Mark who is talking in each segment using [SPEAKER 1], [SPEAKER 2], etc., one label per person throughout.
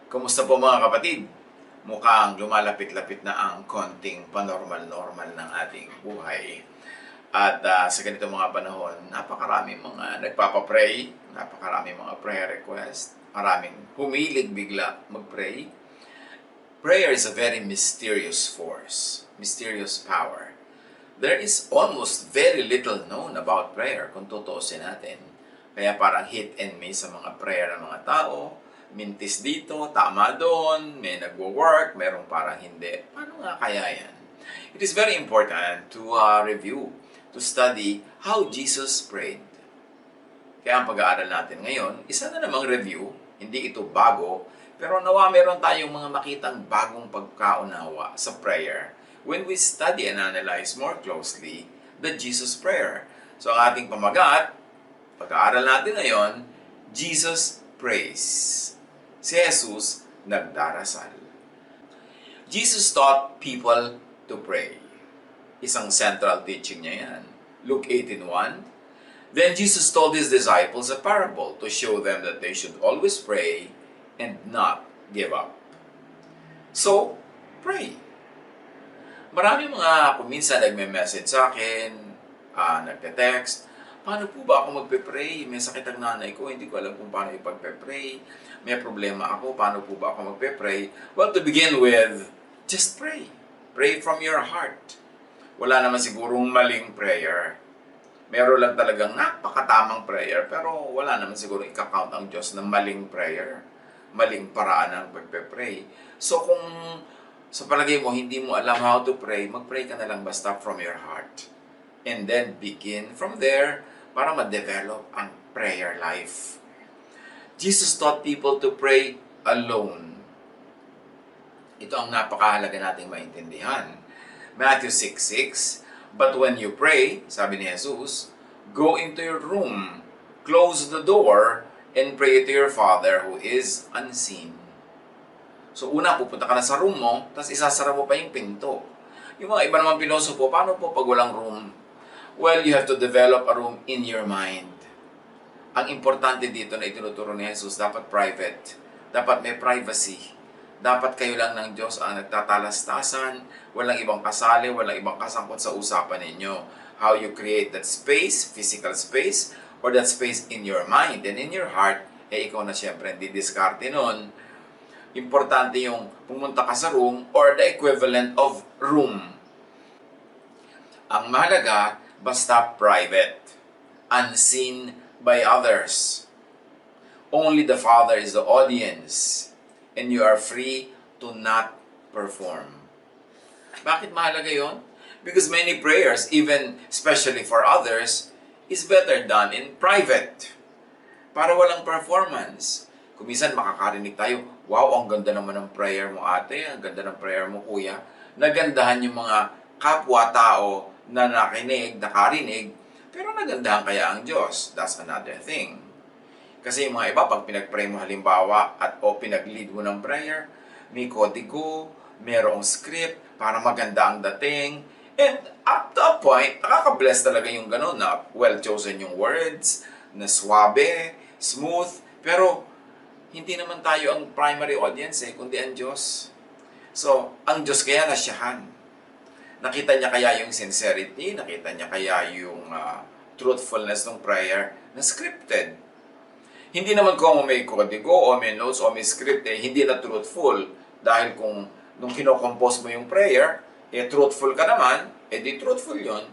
[SPEAKER 1] Kumusta po mga kapatid? Mukhang lumalapit-lapit na ang konting panormal-normal ng ating buhay. At sa ganito mga panahon, napakaraming mga nagpapapray, napakaraming mga prayer request, maraming humilig bigla mag-pray. Prayer is a very mysterious force, mysterious power. There is almost very little known about prayer kung tutuusin natin. Kaya parang hit and miss sa mga prayer ng mga tao. Mintis dito, tama doon, may nagwo-work, merong parang hindi. Paano nga kaya yan? It is very important to review, to study how Jesus prayed. Kaya ang pag-aaral natin ngayon, isa na namang review, hindi ito bago, pero nawa meron tayong mga makitang bagong pagkaunawa sa prayer when we study and analyze more closely the Jesus prayer. So ang ating pamagat, pag-aaral natin ngayon, Jesus prays. Si Jesus nagdarasal. Jesus taught people to pray. Isang central teaching niya yan. Luke 18:1. Then Jesus told His disciples a parable to show them that they should always pray and not give up. So, pray. Marami mga kuminsan nagme-message sa akin, nagte-text, paano po ba ako magpe-pray? May sakit ang nanay ko, hindi ko alam kung paano ipagpe-pray. May problema ako, paano po ba ako magpe-pray? Well, to begin with, just pray. Pray from your heart. Wala naman sigurong maling prayer. Meron lang talagang napakatamang prayer, pero wala naman sigurong ika-count ang Diyos na maling prayer. Maling paraan ng pagpe-pray. So kung sa palagay mo, hindi mo alam how to pray, mag-pray ka na lang basta from your heart. And then begin from there para ma-develop ang prayer life. Jesus taught people to pray alone. Ito ang napakahalaga nating maintindihan. Matthew 6:6, but when you pray, sabi ni Jesus, go into your room, close the door, and pray to your Father who is unseen. So una, pupunta ka na sa room mo, tapos isasara mo pa yung pinto. Yung mga iba naman pilosopo, paano po pag walang room? Well, you have to develop a room in your mind. Ang importante dito na itinuturo ni Jesus, dapat private. Dapat may privacy. Dapat kayo lang ng Diyos ang nagtatalastasan, walang ibang kasali, walang ibang kasangkot sa usapan ninyo. How you create that space, physical space, or that space in your mind and in your heart, ikaw na siyempre hindi diskarte nun. Importante yung pumunta ka sa room or the equivalent of room. Ang mahalaga, basta private, unseen by others. Only the Father is the audience, and you are free to not perform. Bakit mahalaga yon? Because many prayers, even especially for others, is better done in private. Para walang performance. Kuminsan makakarinig tayo, wow, ang ganda naman ng prayer mo ate, ang ganda ng prayer mo kuya. Nagandahan yung mga kapwa-tao na nakinig, nakarinig, pero nagandahan kaya ang Diyos? That's another thing. Kasi yung mga iba, pag pinag-pray mo halimbawa at o pinag-lead mo ng prayer, may kodigo, merong script para maganda ang dating. And up to a point, nakaka-bless talaga yung gano'n na well-chosen yung words, na swabe, smooth, pero hindi naman tayo ang primary audience kundi ang Diyos. So, ang Diyos kaya nasyahan. Nakita niya kaya yung sincerity, nakita niya kaya yung truthfulness ng prayer na scripted. Hindi naman kung may kodigo o may notes o may script, hindi na truthful. Dahil kung nung kinocompose mo yung prayer, truthful ka naman, di truthful yon.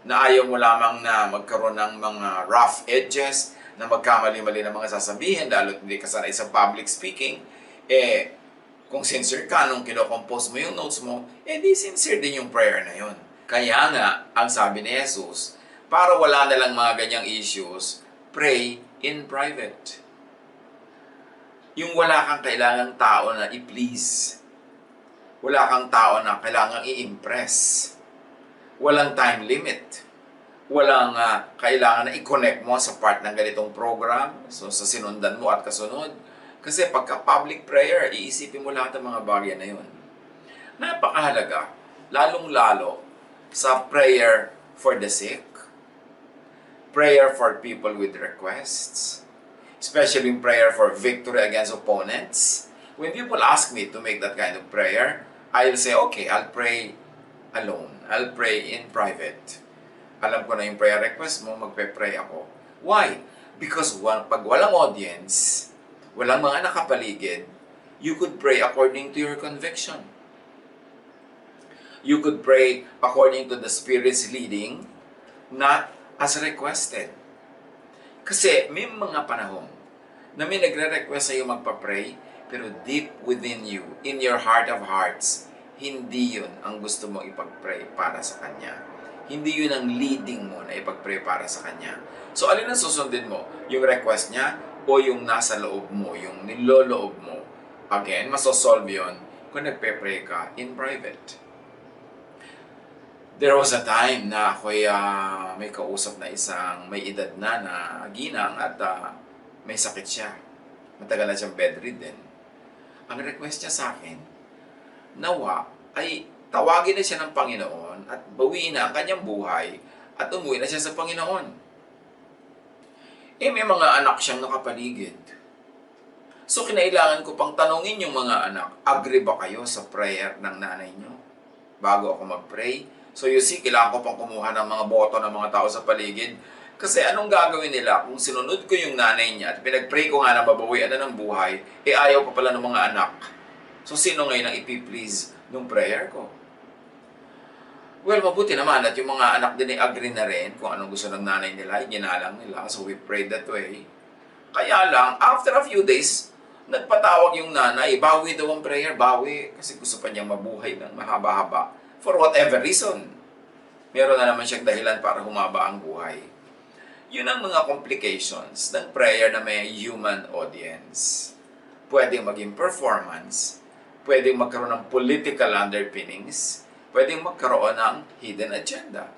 [SPEAKER 1] Na ayaw mo lamang na magkaroon ng mga rough edges, na magkamali-mali na mga sasabihin, lalo't hindi ka sanay sa public speaking, kung sincere ka nung kinocompose mo yung notes mo, di sincere din yung prayer na yun. Kaya nga, ang sabi ni Jesus, para wala na lang mga ganyang issues, pray in private. Yung wala kang kailangang tao na i-please. Wala kang tao na kailangang i-impress. Walang time limit. Walang kailangan na i-connect mo sa part ng ganitong program, so sa sinundan mo at kasunod. Kasi pagka public prayer, iisipin mo lahat ng mga bagay na yun. Napakahalaga, lalong-lalo sa prayer for the sick, prayer for people with requests, especially in prayer for victory against opponents, When people ask me to make that kind of prayer, I'll say, okay, I'll pray alone. I'll pray in private. Alam ko na yung prayer request mo, magpe-pray ako. Why? Because pag walang audience, walang mga nakapaligid, you could pray according to your conviction. You could pray according to the Spirit's leading, not as requested. Kasi may mga panahon na may nagre-request sa'yo magpa-pray, pero deep within you, in your heart of hearts, hindi yun ang gusto mo ipag-pray para sa Kanya. Hindi yun ang leading mo na ipag-pray para sa Kanya. So, alin ang susundin mo? Yung request niya o yung nasa loob mo, yung niloloob mo? Again, masosolve yun kung nagpe-pray ka in private. There was a time na ako'y may kausap na isang may edad na ginang at may sakit siya. Matagal na siyang bedridden. Ang request niya sa akin, nawa ay tawagin na siya ng Panginoon at bawiin na ang kanyang buhay at umuwi na siya sa Panginoon. May mga anak siyang nakapaligid. So, kinailangan ko pang tanungin yung mga anak, agree ba kayo sa prayer ng nanay niyo? Bago ako mag-pray. So, you see, kailangan ko pang kumuha ng mga boto ng mga tao sa paligid. Kasi anong gagawin nila kung sinunod ko yung nanay niya at pinag-pray ko nga na babawian na ng buhay, ayaw pa pala ng mga anak. So, sino ngayon ang ipiplease nung prayer ko? Well, mabuti naman at yung mga anak din ay agree na rin kung anong gusto ng nanay nila, ginalang nila. So, we prayed that way. Kaya lang, after a few days, nagpatawag yung nanay, bawi daw ang prayer, bawi. Kasi gusto pa niyang mabuhay ng mahaba-haba. For whatever reason. Meron na naman siyang dahilan para humaba ang buhay. Yun ang mga complications ng prayer na may human audience. Pwedeng maging performance, pwedeng magkaroon ng political underpinnings, pwedeng magkaroon ng hidden agenda.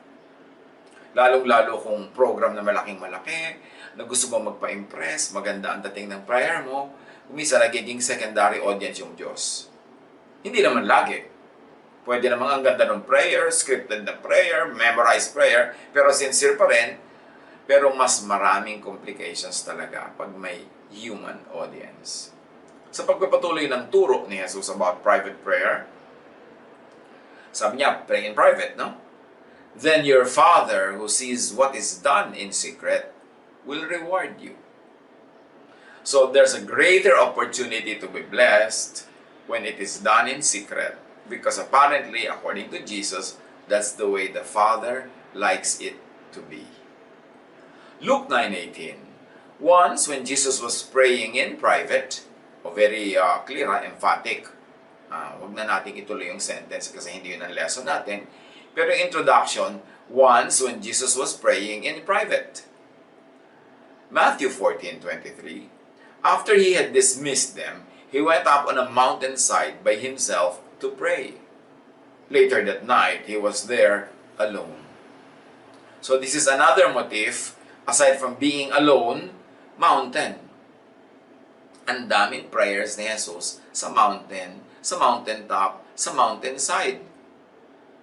[SPEAKER 1] Lalong-lalo kung program na malaking-malaki, na gusto mo magpa-impress, maganda ang dating ng prayer mo, minsan nagiging secondary audience yung Diyos. Hindi naman lagi. Pwede namang ang ganda ng prayer, scripted na prayer, memorized prayer, pero sincere pa rin, pero mas maraming complications talaga pag may human audience. Sa pagpapatuloy ng turo ni Jesus about private prayer, sabi niya, pray in private, no? Then your Father who sees what is done in secret will reward you. So there's a greater opportunity to be blessed when it is done in secret, because apparently, according to Jesus, that's the way the Father likes it to be. Luke 9:18. Once, when Jesus was praying in private, very clear, emphatic. Huwag na natin ituloy yung sentence kasi hindi yun ang lesson natin. Pero introduction, once when Jesus was praying in private. Matthew 14:23. After he had dismissed them, he went up on a mountainside by himself to pray. Later that night, he was there alone. So this is another motif. Aside from being alone, mountain. Ang daming prayers ni Jesus sa mountain, sa mountaintop, sa mountainside.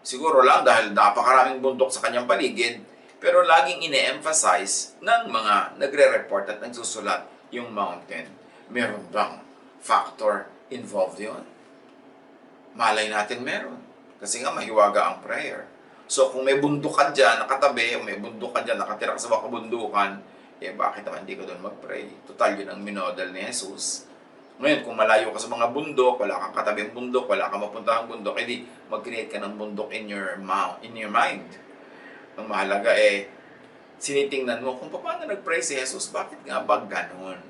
[SPEAKER 1] Siguro lang dahil napakaraming bundok sa kanyang paligid, pero laging ine-emphasize ng mga nagre-report at nagsusulat yung mountain. Meron bang factor involved yun? Malay natin meron. Kasi nga mahiwaga ang prayer. So, kung may bundok ka dyan, nakatabi, o may bundok ka dyan, nakatira ka sa mga kabundukan, bakit naman hindi ka doon mag-pray? Total, yun ang minodel ni Jesus. Ngayon, kung malayo ka sa mga bundok, wala kang katabing bundok, wala kang mapuntahang bundok, edi mag-create ka ng bundok in your mind. Ang mahalaga sinitingnan mo kung paano nag-pray si Jesus, bakit nga ba ganun?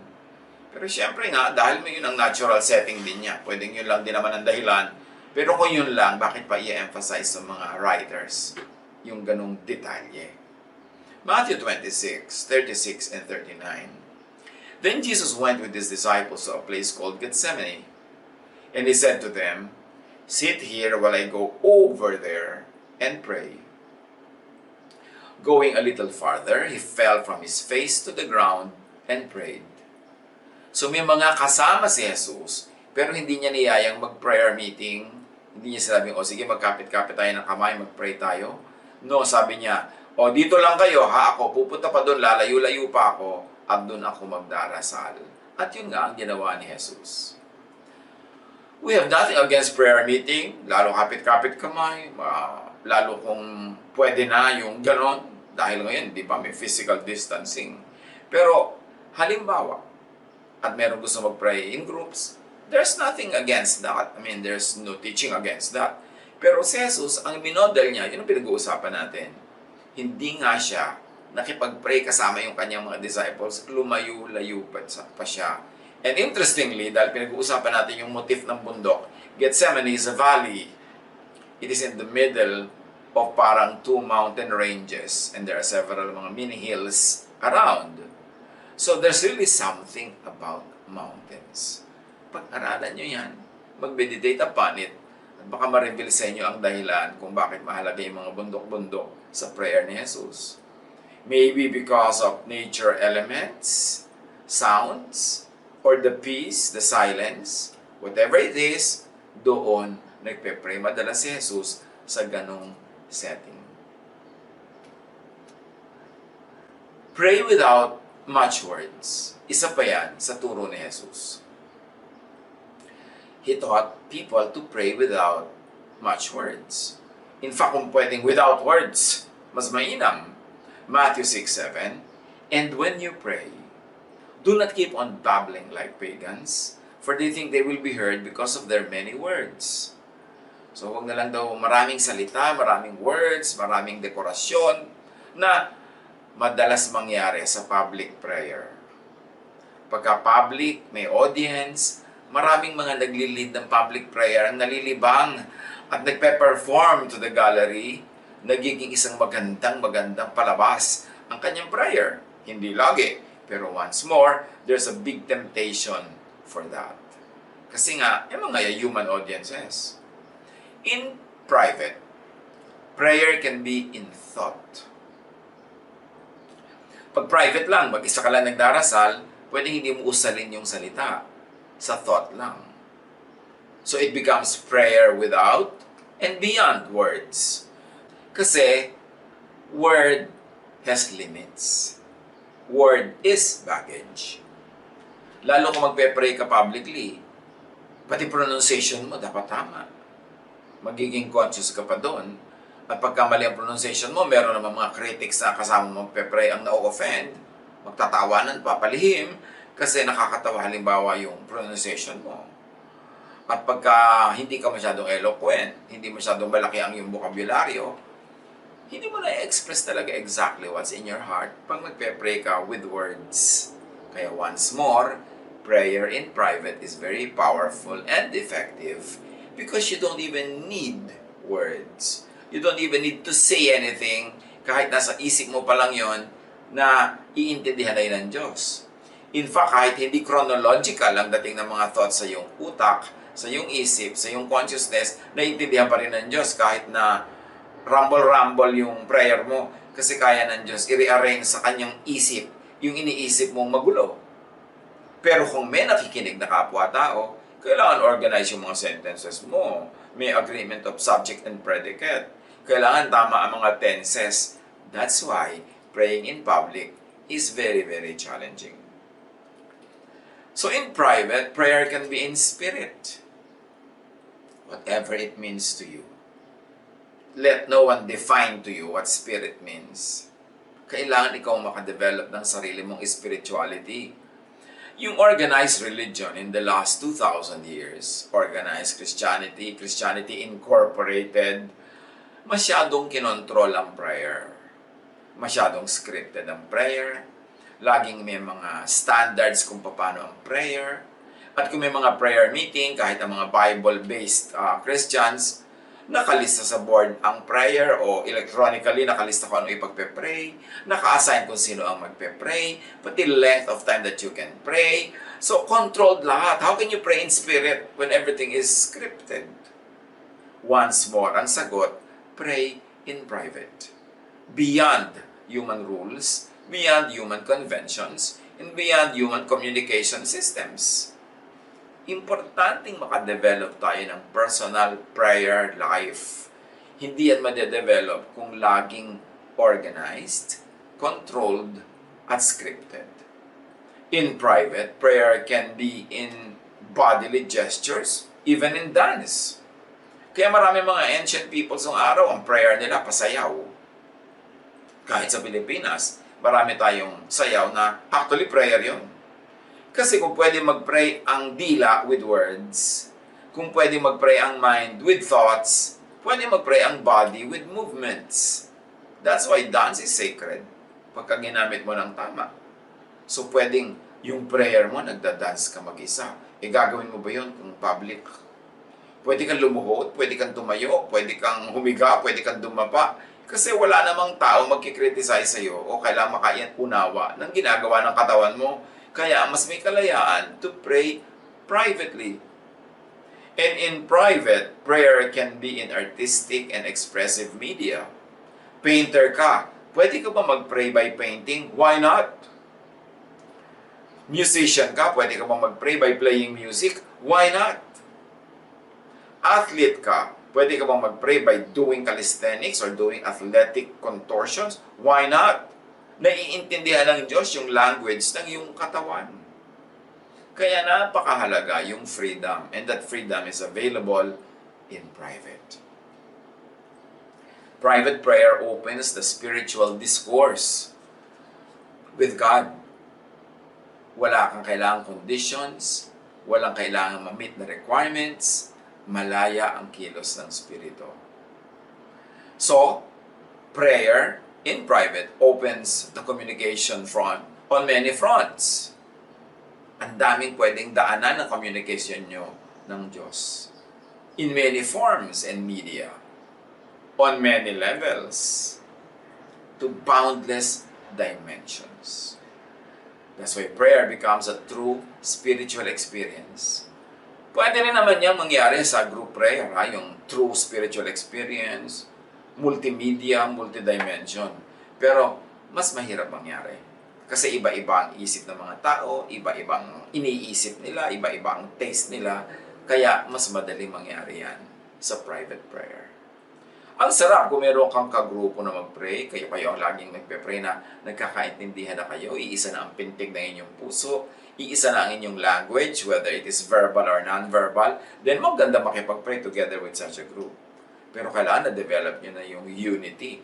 [SPEAKER 1] Pero syempre nga, dahil may yun ang natural setting din niya, pwedeng yun lang din naman ang dahilan. Pero kung yun lang, bakit pa i-emphasize sa mga writers yung ganung detalye? Matthew 26:36 and 39. Then Jesus went with his disciples to a place called Gethsemane. And he said to them, sit here while I go over there and pray. Going a little farther, he fell from his face to the ground and prayed. So may mga kasama si Jesus, pero hindi niya niyayang mag-prayer meeting. Hindi niya sinabing, sige, magkapit-kapit tayo ng kamay, mag-pray tayo. No, sabi niya, dito lang kayo, ako, pupunta pa doon, lalayo-layo pa ako, at doon ako magdarasal. At yun nga ang ginawa ni Jesus. We have nothing against prayer meeting, lalo kapit-kapit kamay, lalo kung pwede na yung ganon, dahil ngayon, di ba, may physical distancing. Pero, halimbawa, at meron gusto mag-pray in groups, there's nothing against that. I mean, there's no teaching against that. Pero si Jesus, ang minodel niya, yun ang pinag-uusapan natin. Hindi nga siya nakipag-pray kasama yung kanyang mga disciples, lumayo-layo pa siya. And interestingly, dahil pinag-uusapan natin yung motif ng bundok, Gethsemane is a valley. It is in the middle of parang two mountain ranges, and there are several mga mini hills around. So there's really something about mountains. Pag-aralan nyo yan, mag-meditate upon it, at baka ma-reveal sa inyo ang dahilan kung bakit mahalaga yung mga bundok-bundok sa prayer ni Jesus. Maybe because of nature elements, sounds, or the peace, the silence, whatever it is, doon nagpe-pray madalas si Jesus sa ganong setting. Pray without much words. Isa pa yan sa turo ni Jesus. He taught people to pray without much words. In fact, kung pwedeng without words, mas mainam. Matthew 6:7, and when you pray, do not keep on babbling like pagans, for they think they will be heard because of their many words. So, huwag na lang daw maraming salita, maraming words, maraming dekorasyon na madalas mangyari sa public prayer. Pagka public, may audience, maraming mga nagli-lead ng public prayer ang nalilibang at nagpe-perform to the gallery, nagiging isang magandang palabas ang kanyang prayer. Hindi lagi, pero once more, there's a big temptation for that. Kasi nga, yung mga human audiences. In private, prayer can be in thought. Pag private lang, mag-isa ka lang nagdarasal, pwedeng hindi mo usalin yung salita. Sa thought lang. So it becomes prayer without and beyond words. Kasi, word has limits. Word is baggage. Lalo kung magpe-pray ka publicly, pati pronunciation mo dapat tama. Magiging conscious ka pa doon. At pagka mali ang pronunciation mo, meron naman mga critics na kasama mo magpe-pray ang na-offend, magtatawanan pa, palihim, kasi nakakatawa halimbawa yung pronunciation mo. At pagka hindi ka masyadong eloquent, hindi masyadong malaki ang iyong bokabularyo, hindi mo na-express talaga exactly what's in your heart pag magpe-pray ka with words. Kaya once more, prayer in private is very powerful and effective because you don't even need words. You don't even need to say anything kahit nasa isip mo pa lang yon na iintindihan ay ng Diyos. In fact, kahit hindi chronological ang dating ng mga thoughts sa iyong utak, sa iyong isip, sa iyong consciousness, naiintindihan pa rin ng Diyos kahit na rumble-rumble yung prayer mo kasi kaya ng Diyos i-rearrange sa kanyang isip yung iniisip mong magulo. Pero kung may nakikinig na kapwa-tao, kailangan organize yung mga sentences mo. May agreement of subject and predicate. Kailangan tama ang mga tenses. That's why praying in public is very, very challenging. So in private, prayer can be in spirit. Whatever it means to you. Let no one define to you what spirit means. Kailangan ikaw makadevelop ng sarili mong spirituality. Yung organized religion in the last 2,000 years, organized Christianity, Christianity Incorporated, masyadong kinontrol ang prayer. Masyadong scripted ang prayer. Laging may mga standards kung paano ang prayer. At kung may mga prayer meeting, kahit ang mga Bible-based Christians, nakalista sa board ang prayer o electronically nakalista kung ano ipagpe-pray, naka-assign kung sino ang magpe-pray, pati length of time that you can pray. So, controlled lahat. How can you pray in spirit when everything is scripted? Once more, ang sagot, pray in private. Beyond human rules, beyond human conventions, and beyond human communication systems. Importanteng makadevelop tayo ng personal prayer life. Hindi yan madedevelop kung laging organized, controlled, at scripted. In private, prayer can be in bodily gestures, even in dance. Kaya marami mga ancient peoples ng araw, ang prayer nila pasayaw. Kahit sa Pilipinas, marami tayong sayaw na actually prayer yon. Kasi kung pwede mag-pray ang dila with words, kung pwede mag-pray ang mind with thoughts, pwede mag-pray ang body with movements. That's why dance is sacred pagka ginamit mo ng tama. So pwedeng yung prayer mo, nagda-dance ka mag-isa. Gagawin mo ba yun kung public? Pwede kang lumuhod, pwede kang tumayo, pwede kang humiga, pwede kang dumapa. Kasi wala namang tao magkikriticize sa'yo o kailangan makayan unawa ng ginagawa ng katawan mo. Kaya mas may kalayaan to pray privately. And in private, prayer can be in artistic and expressive media. Painter ka, pwede ka ba mag-pray by painting? Why not? Musician ka, pwede ka ba mag-pray by playing music? Why not? Athlete ka, pwede ka bang mag-pray by doing calisthenics or doing athletic contortions? Why not? Naiintindihan ng Diyos yung language ng iyong katawan. Kaya napakahalaga yung freedom, and that freedom is available in private. Private prayer opens the spiritual discourse with God. Wala kang kailangang conditions, walang kailangang ma-meet na requirements, malaya ang kilos ng Espiritu. So, prayer in private opens the communication front on many fronts. Ang daming pwedeng daanan ng communication nyo ng Diyos. In many forms and media. On many levels. To boundless dimensions. That's why prayer becomes a true spiritual experience. Pwede rin naman yan mangyari sa group prayer, yung true spiritual experience, multimedia, multidimension. Pero mas mahirap mangyari. Kasi iba-iba ang isip ng mga tao, iba-ibang iniisip nila, iba-ibang taste nila, kaya mas madaling mangyari yan sa private prayer. Ang sarap kung meron kang kagrupo na mag-pray, kayo ang laging nagpe-pray na nagkakaintindihan na kayo, iisa na ang pintig ng inyong puso, iisa na ang inyong language, whether it is verbal or non-verbal, then maganda makipag-pray together with such a group. Pero kailangan na-develop nyo na yung unity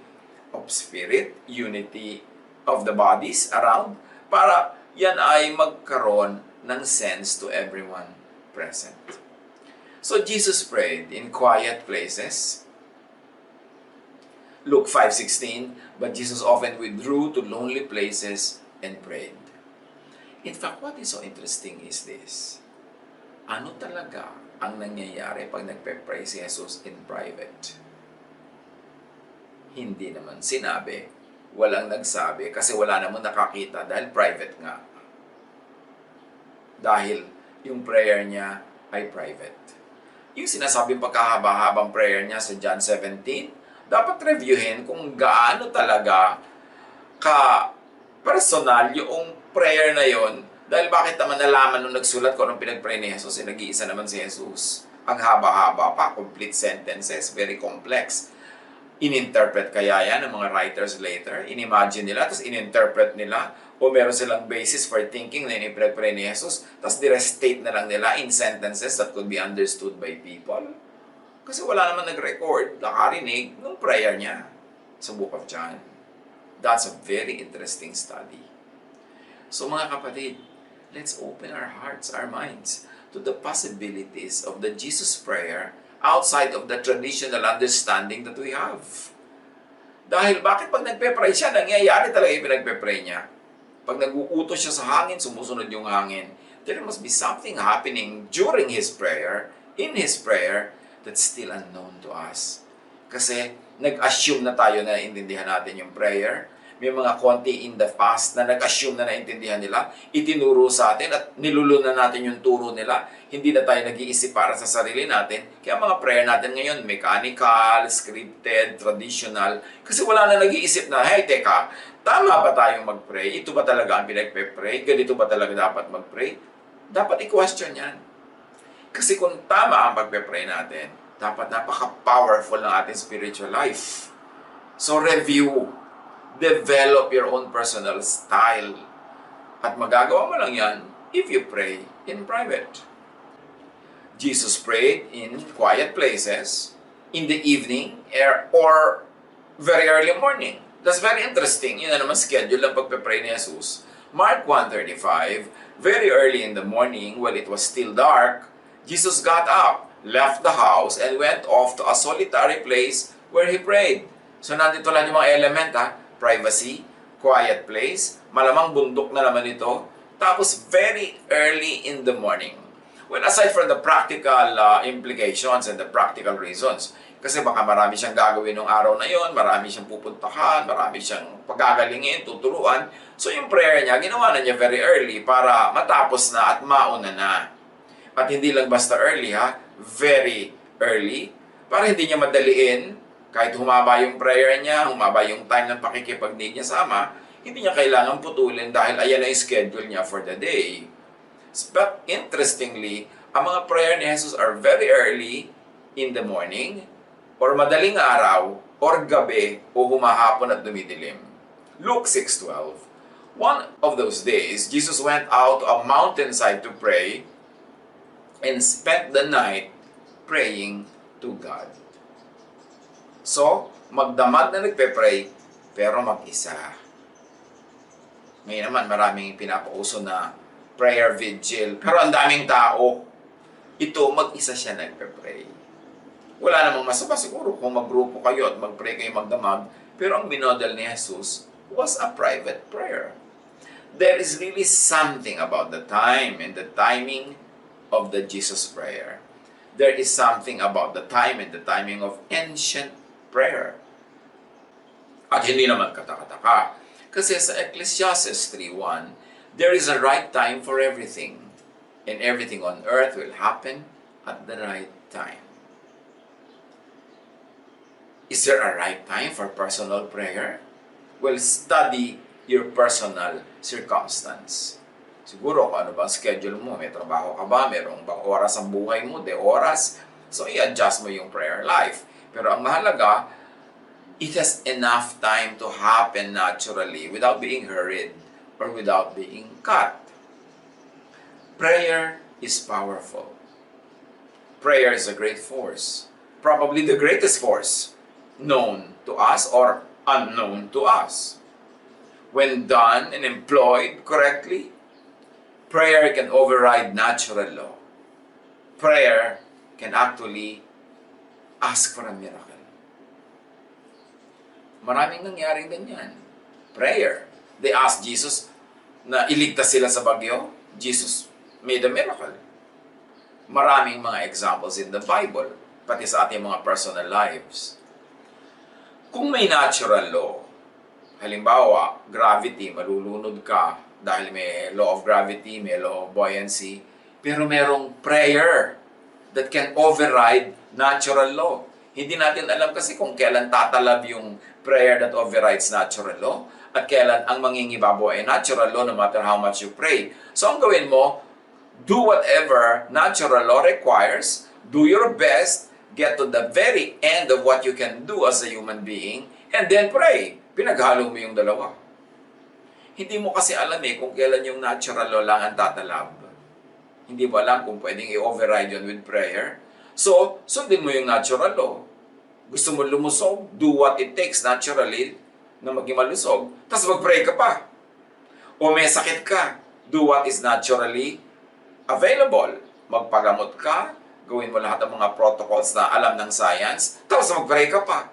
[SPEAKER 1] of spirit, unity of the bodies around, para yan ay magkaroon ng sense to everyone present. So Jesus prayed in quiet places. Luke 5:16, but Jesus often withdrew to lonely places and prayed. In fact, what is so interesting is this. Ano talaga ang nangyayari pag nagpe-pray si Jesus in private? Hindi naman sinabi, walang nagsabi, kasi wala namang nakakita dahil private nga. Dahil yung prayer niya ay private. Yung sinasabing pagkahaba-habang prayer niya sa John 17, dapat reviewin kung gaano talaga ka-personal yung prayer na yon. Dahil bakit naman nalaman nung nagsulat ko nung pinag-pray ni Jesus, nag-iisa naman si Jesus. Ang haba-haba pa, complete sentences, very complex. In-interpret kaya yan ng mga writers later. In-imagine nila, tapos in-interpret nila, o meron silang basis for thinking na pinag-pray ni Jesus, tapos di-restate na lang nila in sentences that could be understood by people. Kasi wala naman nag-record, nakarinig ng prayer niya sa Book of John. That's a very interesting study. So mga kapatid, let's open our hearts, our minds to the possibilities of the Jesus prayer outside of the traditional understanding that we have. Dahil bakit pag nagpe-pray siya, nangyayari talaga yung pinagpe-pray niya. Pag nag-uutos siya sa hangin, sumusunod yung hangin. There must be something happening during his prayer, in his prayer, that's still unknown to us. Kasi nag-assume na tayo na naintindihan natin yung prayer. May mga konti in the past na nag-assume na naintindihan nila, itinuro sa atin at nilulunan natin yung turo nila. Hindi na tayo nag-iisip para sa sarili natin. Kaya mga prayer natin ngayon, mechanical, scripted, traditional. Kasi wala na nag-iisip na, hey, teka, tama ba tayong mag-pray? Ito ba talaga ang pinagpe-pray? Ganito ba talaga dapat mag-pray? Dapat i-question yan. Kasi kung tama ang pagpe-pray natin, dapat napaka-powerful ng ating spiritual life. So review. Develop your own personal style. At magagawa mo lang yan if you pray in private. Jesus prayed in quiet places, in the evening, or very early morning. That's very interesting. Yun na naman schedule ng pagpe-pray ni Jesus. Mark 1:35, very early in the morning, while it was still dark, Jesus got up, left the house, and went off to a solitary place where he prayed. So nandito lang yung mga element privacy, quiet place, malamang bundok na naman ito, tapos very early in the morning. Well, aside from the practical implications and the practical reasons, kasi baka marami siyang gagawin ng araw na yon, marami siyang pupuntahan, marami siyang pagagalingin, tuturuan. So yung prayer niya, ginawa na niya very early para matapos na at mauna na. At hindi lang basta early very early, para hindi niya madaliin, kahit humaba yung prayer niya, humaba yung time ng pakikipag-need niya sa Ama, hindi niya kailangan putulin dahil ayan na yung schedule niya for the day. But interestingly, ang mga prayer ni Jesus are very early in the morning, or madaling araw, or gabi, o humahapon at dumidilim. Luke 6:12. One of those days, Jesus went out to a mountainside to pray and spent the night praying to God. So, magdamag na nagpe-pray, pero mag-isa. Ngayon naman, maraming pinapauso na prayer vigil, pero ang daming tao. Ito, mag-isa siya nagpe-pray. Wala namang masama siguro kung mag-grupo kayo at mag-pray kayo magdamag, pero ang binodel ni Jesus was a private prayer. There is really something about the time and the timing of the Jesus prayer. There is something about the time and the timing of ancient prayer. At hindi naman katakataka. Kasi sa Ecclesiastes 3:1, there is a right time for everything, and everything on earth will happen at the right time. Is there a right time for personal prayer? Well, study your personal circumstance. Siguro kung ano ba ang schedule mo, may trabaho ka ba, merong bang oras ang buhay mo, de oras, so i-adjust mo yung prayer life. Pero ang mahalaga, it has enough time to happen naturally without being hurried or without being cut. Prayer is powerful. Prayer is a great force. Probably the greatest force known to us or unknown to us. When done and employed correctly, prayer can override natural law. Prayer can actually ask for a miracle. Maraming nangyaring ganyan. Prayer. They asked Jesus na iligtas sila sa bagyo. Jesus made a miracle. Maraming mga examples in the Bible, pati sa ating mga personal lives. Kung may natural law, halimbawa, gravity, malulunod ka dahil may law of gravity, may law of buoyancy, pero merong prayer that can override natural law. Hindi natin alam kasi kung kailan tatalab yung prayer that overrides natural law at kailan ang mangingibabaw ay natural law no matter how much you pray. So ang gawin mo, do whatever natural law requires, do your best, get to the very end of what you can do as a human being, and then pray. Pinaghalo mo yung dalawa. Hindi mo kasi alam kung kailan yung natural law lang ang tatalab. Hindi mo alam kung pwedeng i-override yun with prayer. So, sundin mo yung natural law. Gusto mo lumusog, do what it takes naturally na maging malusog, tapos mag-pray ka pa. O may sakit ka, do what is naturally available. Magpagamot ka, gawin mo lahat ng mga protocols na alam ng science, tapos mag-pray ka pa.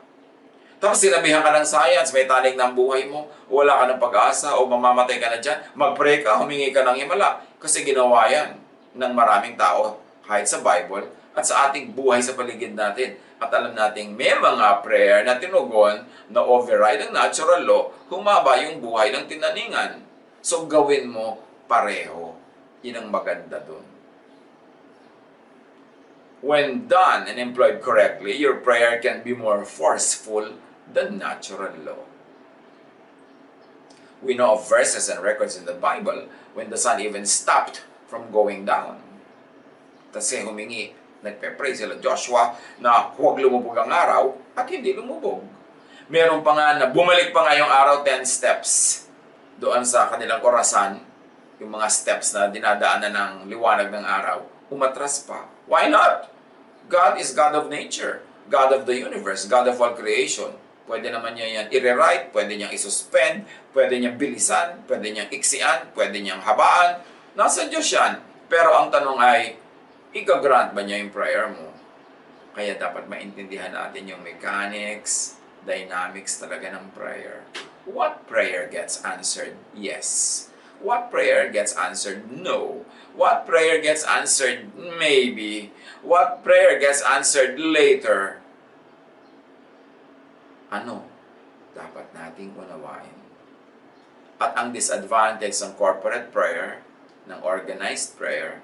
[SPEAKER 1] Tapos sinabihan ka ng science, may tanig ng buhay mo, wala ka ng pag-asa, o mamamatay ka na dyan, mag-pray ka, humingi ka ng himala. Kasi ginawa yan ng maraming tao, kahit sa Bible, at sa ating buhay sa paligid natin. At alam nating may mga prayer na tinugon na override ang natural law, humaba yung buhay ng tinaningan. So gawin mo pareho. Yun ang maganda dun. When done and employed correctly, your prayer can be more forceful than natural law. We know of verses and records in the Bible when the sun even stopped from going down. Kasi humingi, nagpe-pray sila Joshua na huwag lumubog ang araw at hindi lumubog. Meron pa nga na bumalik pa nga yung araw 10 steps doon sa kanilang orasan, yung mga steps na dinadaanan ng liwanag ng araw. umatras pa. Why not? God is God of nature, God of the universe, God of all creation. Pwede naman niya yan i-rewrite, pwede niyang isuspend, pwede niyang bilisan, pwede niyang iksian, pwede niyang habaan. Nasa Diyos yan. Pero ang tanong ay, i-grant ba niya yung prayer mo? Kaya dapat maintindihan natin yung mechanics, dynamics talaga ng prayer. What prayer gets answered? Yes. What prayer gets answered? No. What prayer gets answered? Maybe. What prayer gets answered later? Ano dapat nating unawain? At ang disadvantage ng corporate prayer, ng organized prayer,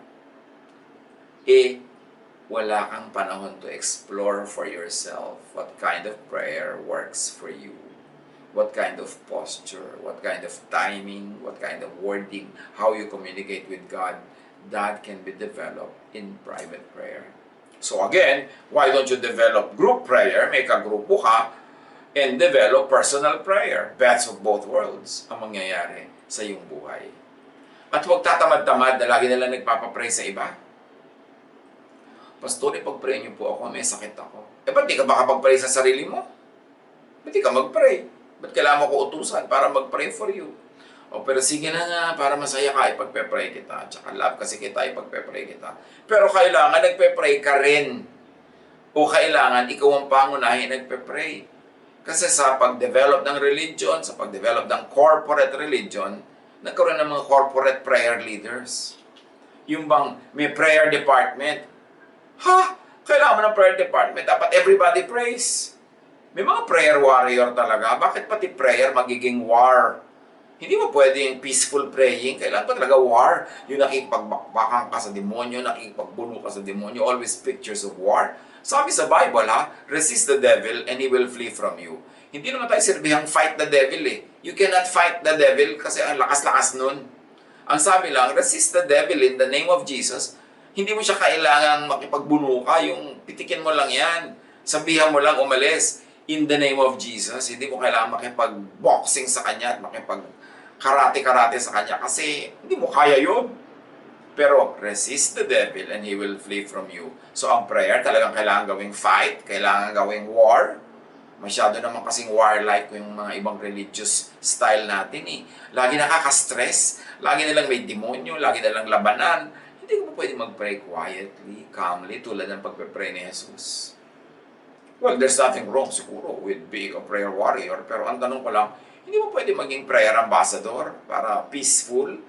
[SPEAKER 1] wala kang panahon to explore for yourself what kind of prayer works for you. What kind of posture, what kind of timing, what kind of wording, how you communicate with God, that can be developed in private prayer. So again, why don't you develop group prayer, make a grupo ka, and develop personal prayer? Best of both worlds ang mangyayari sa iyong buhay. At huwag tatamad-tamad na lagi nila nagpapapray sa iba. Pastor, ipag-pray niyo po ako, may sakit ako. Ba't di ka makapag-pray sa sarili mo? Ba't di ka mag-pray? Ba't kailangan mo ko utusan para mag-pray for you? O pero sige na nga, para masaya ka, ipagpe-pray kita. Tsaka love kasi kita, ipagpe-pray kita. Pero kailangan nagpe-pray ka rin. O kailangan ikaw ang pangunahin nagpe-pray. Kasi sa pag-develop ng religion, sa pag-develop ng corporate religion, nagkaroon ng mga corporate prayer leaders. Yung bang may prayer department. Kailangan mo ng prayer department. Dapat everybody prays. May mga prayer warrior talaga. Bakit pati prayer magiging war? Hindi mo pwedeng peaceful praying. Kailangan pa talaga war. Yung nakikipagbakbakan ka sa demonyo, nakikipagbuno ka sa demonyo, always pictures of war. Sabi sa Bible, resist the devil and he will flee from you. Hindi naman tayo sirbihang fight the devil eh. You cannot fight the devil kasi ang lakas-lakas nun. Ang sabi lang, resist the devil in the name of Jesus. Hindi mo siya kailangang makipagbuno ka. Yung pitikin mo lang yan. Sabihan mo lang umalis. In the name of Jesus, hindi mo kailangan makipag-boxing sa kanya at makipag-karate-karate sa kanya kasi hindi mo kaya yun. Pero resist the devil and he will flee from you. So ang prayer talagang kailangan gawing fight, kailangan gawing war. Masyado naman kasing warlike yung mga ibang religious style natin eh. Lagi nakaka-stress, lagi nilang may demonyo, lagi nilang labanan. Hindi mo pwede mag-pray quietly, calmly, tulad ng pagpe-pray ni Jesus. Well, there's nothing wrong siguro with being a prayer warrior. Pero ang tanong ko lang, hindi mo pwede maging prayer ambassador para peaceful?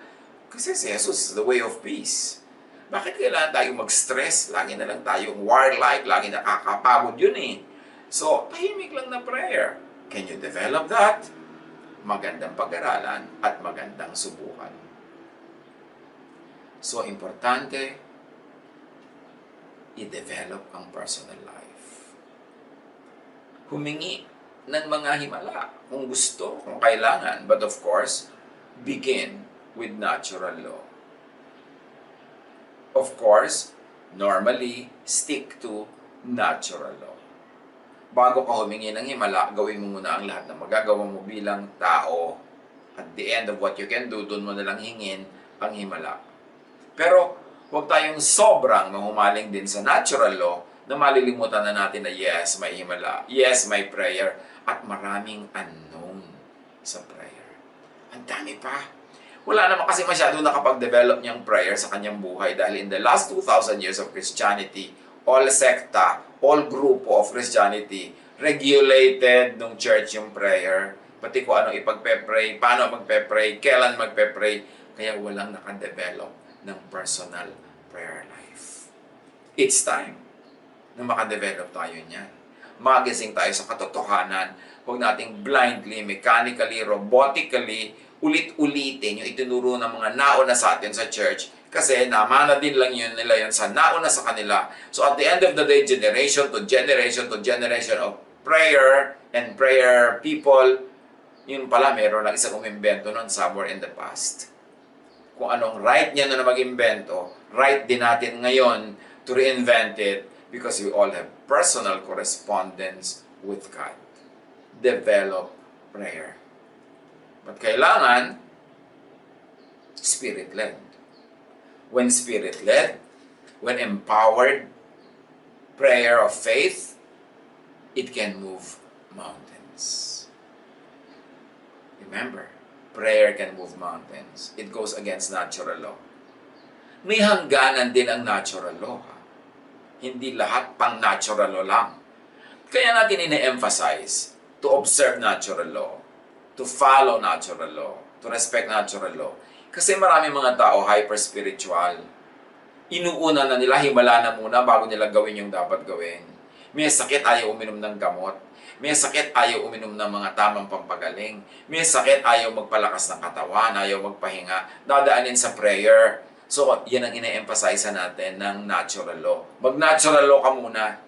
[SPEAKER 1] Kasi si Jesus is the way of peace. Bakit kailangan tayo mag-stress? Lagi na lang tayong warlike, lagi nakakapagod yun eh. So, tahimik lang na prayer. Can you develop that? Magandang pag-aralan at magandang subukan. So, importante, i-develop ang personal life. Humingi ng mga himala kung gusto, kung kailangan. But of course, begin with natural law. Of course, normally, stick to natural law. Bago ka humingi ng himala, gawin mo muna ang lahat na magagawa mo bilang tao. At the end of what you can do, doon mo nalang hingin ang himala. Pero, huwag tayong sobrang mahumaling din sa natural law na malilimutan na natin na yes, may himala, yes, may prayer, at maraming unknown sa prayer. Ang dami pa. Wala naman kasi masyado nakapag-develop niyang prayer sa kanyang buhay dahil in the last 2,000 years of Christianity, all sekta, all grupo of Christianity, regulated ng church yung prayer, pati kung ano ipagpe-pray, paano magpe-pray, kailan magpe-pray, kaya walang nakadevelop ng personal prayer life. It's time na makadevelop tayo niyan. Magising tayo sa katotohanan. Huwag nating blindly, mechanically, robotically, ulit-ulitin yung itinuro ng mga nauna sa atin sa church kasi namana din lang yun nila yan sa nauna sa kanila. So at the end of the day, generation to generation of prayer and prayer people, yun pala, meron lang isang umimbento nun somewhere in the past. Kung anong right niya na mag-imbento, right din natin ngayon to reinvent it because we all have personal correspondence with God. Develop prayer. But kailangan, Spirit-led. When Spirit-led, when empowered, prayer of faith, it can move mountains. Remember, prayer can move mountains. It goes against natural law. May hangganan din ang natural law. Hindi lahat pang natural law lang. Kaya natin ine-emphasize to observe natural law, to follow natural law, to respect natural law. Kasi marami mga tao hyper-spiritual. Inuuna na nila, himala na muna bago nila gawin yung dapat gawin. May sakit, ayaw uminom ng gamot. May sakit, ayaw uminom ng mga tamang pampagaling. May sakit, ayaw magpalakas ng katawan, ayaw magpahinga. Dadaanin sa prayer. So, yan ang ine-emphasize natin ng natural law. Mag-natural law ka muna.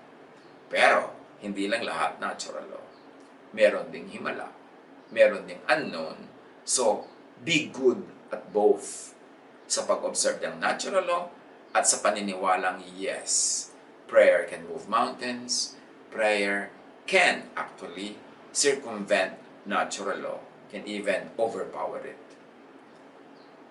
[SPEAKER 1] Pero, hindi lang lahat natural law. Meron ding himala. Meron ding unknown. So, be good at both. Sa pag-observe ng natural law at sa paniniwalang yes, prayer can move mountains. Prayer can actually circumvent natural law. Can even overpower it.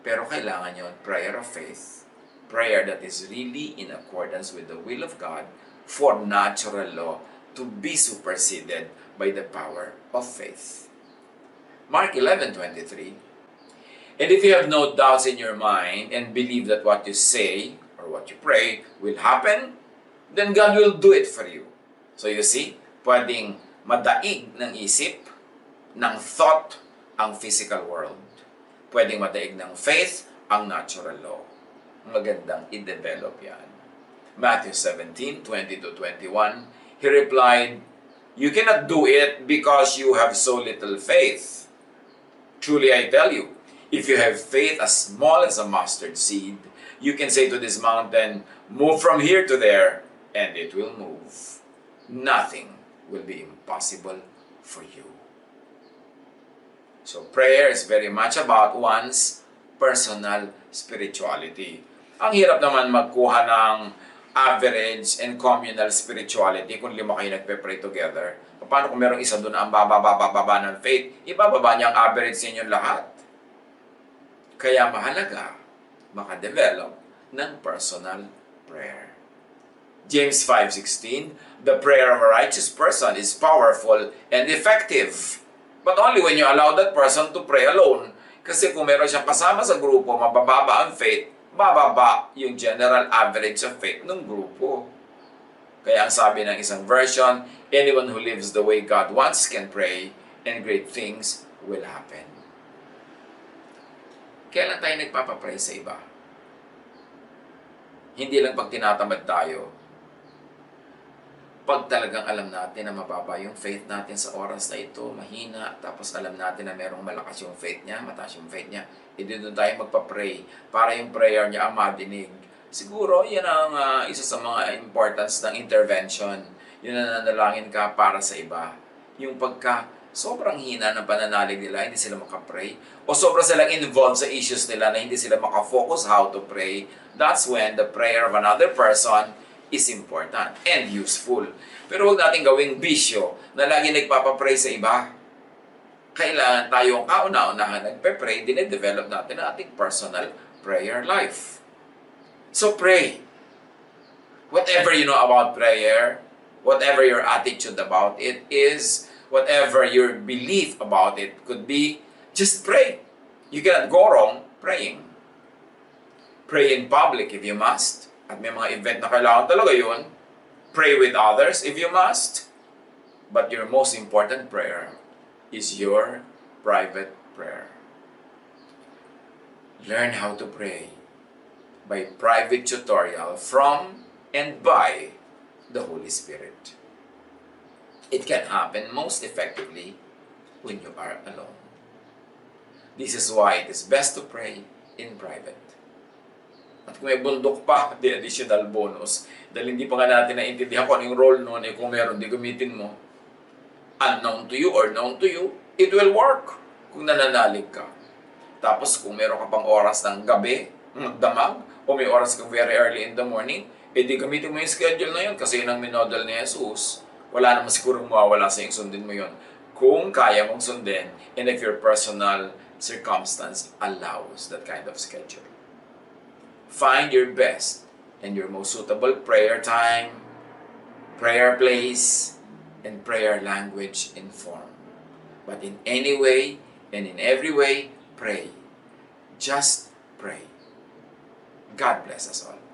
[SPEAKER 1] Pero kailangan yon prayer of faith. Prayer that is really in accordance with the will of God for natural law to be superseded by the power of faith. Mark 11:23. And if you have no doubts in your mind and believe that what you say or what you pray will happen, then God will do it for you. So you see, pwedeng madaig ng isip, ng thought, ang physical world. Pwedeng madaig ng faith, ang natural law. Magandang i-develop yan. Matthew 17:20-21, he replied, "You cannot do it because you have so little faith. Truly I tell you, if you have faith as small as a mustard seed, you can say to this mountain, 'Move from here to there,' and it will move. Nothing will be impossible for you." So prayer is very much about one's personal spirituality. Ang hirap naman magkuha ng average and communal spirituality kung 5 kayo nagpe-pray together. Paano kung merong isa doon ang bababa ng faith? Ibababa niya ang average sa inyong lahat. Kaya mahalaga makadevelop ng personal prayer. James 5:16, the prayer of a righteous person is powerful and effective. But only when you allow that person to pray alone. Kasi kung meron siyang kasama sa grupo, mabababa ang faith, bababa yung general average of faith ng grupo. Kaya ang sabi ng isang version, anyone who lives the way God wants can pray and great things will happen. Kailan tayo nagpapapray sa iba? Hindi lang pag tinatamad tayo. Pag talagang alam natin na mababa yung faith natin sa oras na ito, mahina, tapos alam natin na merong malakas yung faith niya, mataas yung faith niya, doon tayo magpa-pray para yung prayer niya ang madinig. Siguro, yan ang isa sa mga importance ng intervention. Yun ang nanalangin ka para sa iba. Yung pagka sobrang hina ng pananalig nila, hindi sila makapray, o sobrang silang involved sa issues nila na hindi sila makafocus how to pray, that's when the prayer of another person is important and useful. Pero huwag natin gawing bisyo na lagi nagpapapray sa iba. Kailangan tayong kauna-unahan nagpe-pray, dinedevelop natin ang ating personal prayer life. So pray. Whatever you know about prayer, whatever your attitude about it is, whatever your belief about it could be, just pray. You cannot go wrong praying. Pray in public if you must. At may mga event na kailangan talaga yun. Pray with others if you must. But your most important prayer is your private prayer. Learn how to pray by private tutorial from and by the Holy Spirit. It can happen most effectively when you are alone. This is why it is best to pray in private. At kung may bundok pa, the additional bonus. Dahil hindi pa nga natin naintindihan kung anong role noon, kung meron, di gamitin mo. Unknown to you or known to you, it will work kung nananalig ka. Tapos kung meron ka pang oras ng gabi, magdamag, o may oras kang very early in the morning, di gamitin mo yung schedule na yun kasi yun ang minodel ni Jesus. Wala naman siguro mawawala sa yung sundin mo yun. Kung kaya mong sundin, and if your personal circumstance allows that kind of schedule. Find your best and your most suitable prayer time, prayer place, and prayer language in form. But in any way and in every way, pray. Just pray. God bless us all.